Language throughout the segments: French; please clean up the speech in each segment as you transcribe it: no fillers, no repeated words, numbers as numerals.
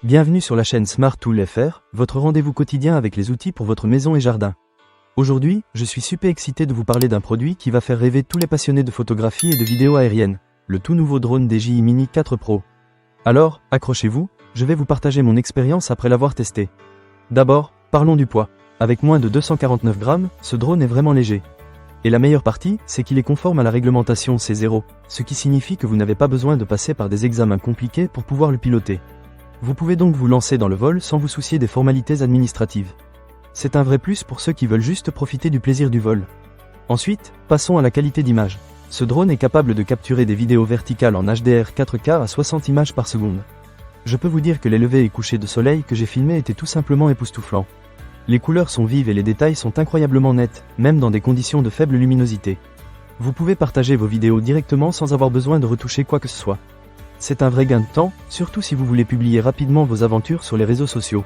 Bienvenue sur la chaîne Smart Tool FR, votre rendez-vous quotidien avec les outils pour votre maison et jardin. Aujourd'hui, je suis super excité de vous parler d'un produit qui va faire rêver tous les passionnés de photographie et de vidéo aérienne, le tout nouveau drone DJI Mini 4 Pro. Alors, accrochez-vous, je vais vous partager mon expérience après l'avoir testé. D'abord, parlons du poids. Avec moins de 249 grammes, ce drone est vraiment léger. Et la meilleure partie, c'est qu'il est conforme à la réglementation C0, ce qui signifie que vous n'avez pas besoin de passer par des examens compliqués pour pouvoir le piloter. Vous pouvez donc vous lancer dans le vol sans vous soucier des formalités administratives. C'est un vrai plus pour ceux qui veulent juste profiter du plaisir du vol. Ensuite, passons à la qualité d'image. Ce drone est capable de capturer des vidéos verticales en HDR 4K à 60 images par seconde. Je peux vous dire que les levées et couchers de soleil que j'ai filmés étaient tout simplement époustouflants. Les couleurs sont vives et les détails sont incroyablement nets, même dans des conditions de faible luminosité. Vous pouvez partager vos vidéos directement sans avoir besoin de retoucher quoi que ce soit. C'est un vrai gain de temps, surtout si vous voulez publier rapidement vos aventures sur les réseaux sociaux.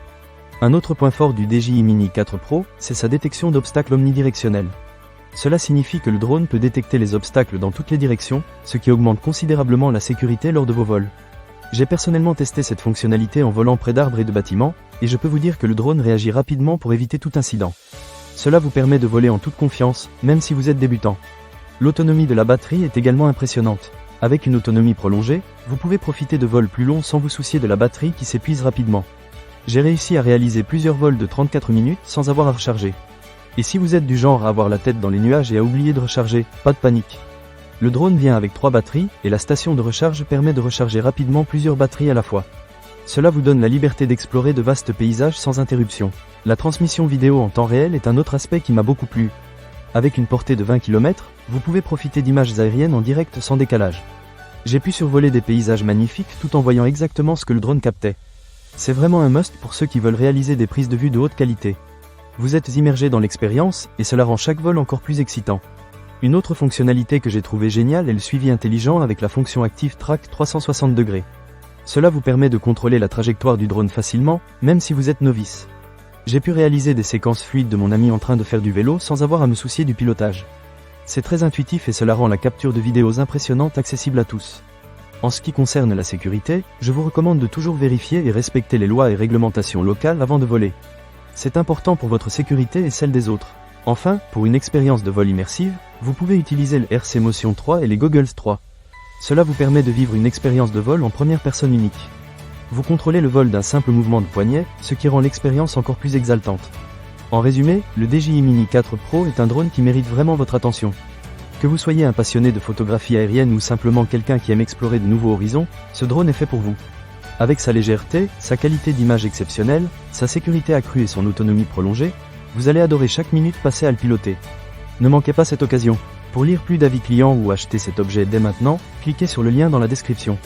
Un autre point fort du DJI Mini 4 Pro, c'est sa détection d'obstacles omnidirectionnels. Cela signifie que le drone peut détecter les obstacles dans toutes les directions, ce qui augmente considérablement la sécurité lors de vos vols. J'ai personnellement testé cette fonctionnalité en volant près d'arbres et de bâtiments, et je peux vous dire que le drone réagit rapidement pour éviter tout incident. Cela vous permet de voler en toute confiance, même si vous êtes débutant. L'autonomie de la batterie est également impressionnante. Avec une autonomie prolongée, vous pouvez profiter de vols plus longs sans vous soucier de la batterie qui s'épuise rapidement. J'ai réussi à réaliser plusieurs vols de 34 minutes sans avoir à recharger. Et si vous êtes du genre à avoir la tête dans les nuages et à oublier de recharger, pas de panique. Le drone vient avec 3 batteries, et la station de recharge permet de recharger rapidement plusieurs batteries à la fois. Cela vous donne la liberté d'explorer de vastes paysages sans interruption. La transmission vidéo en temps réel est un autre aspect qui m'a beaucoup plu. Avec une portée de 20 km, vous pouvez profiter d'images aériennes en direct sans décalage. J'ai pu survoler des paysages magnifiques tout en voyant exactement ce que le drone captait. C'est vraiment un must pour ceux qui veulent réaliser des prises de vue de haute qualité. Vous êtes immergé dans l'expérience, et cela rend chaque vol encore plus excitant. Une autre fonctionnalité que j'ai trouvée géniale est le suivi intelligent avec la fonction Active Track 360 degrés. Cela vous permet de contrôler la trajectoire du drone facilement, même si vous êtes novice. J'ai pu réaliser des séquences fluides de mon ami en train de faire du vélo sans avoir à me soucier du pilotage. C'est très intuitif et cela rend la capture de vidéos impressionnantes accessible à tous. En ce qui concerne la sécurité, je vous recommande de toujours vérifier et respecter les lois et réglementations locales avant de voler. C'est important pour votre sécurité et celle des autres. Enfin, pour une expérience de vol immersive, vous pouvez utiliser le RC Motion 3 et les Goggles 3. Cela vous permet de vivre une expérience de vol en première personne unique. Vous contrôlez le vol d'un simple mouvement de poignet, ce qui rend l'expérience encore plus exaltante. En résumé, le DJI Mini 4 Pro est un drone qui mérite vraiment votre attention. Que vous soyez un passionné de photographie aérienne ou simplement quelqu'un qui aime explorer de nouveaux horizons, ce drone est fait pour vous. Avec sa légèreté, sa qualité d'image exceptionnelle, sa sécurité accrue et son autonomie prolongée, vous allez adorer chaque minute passée à le piloter. Ne manquez pas cette occasion. Pour lire plus d'avis clients ou acheter cet objet dès maintenant, cliquez sur le lien dans la description.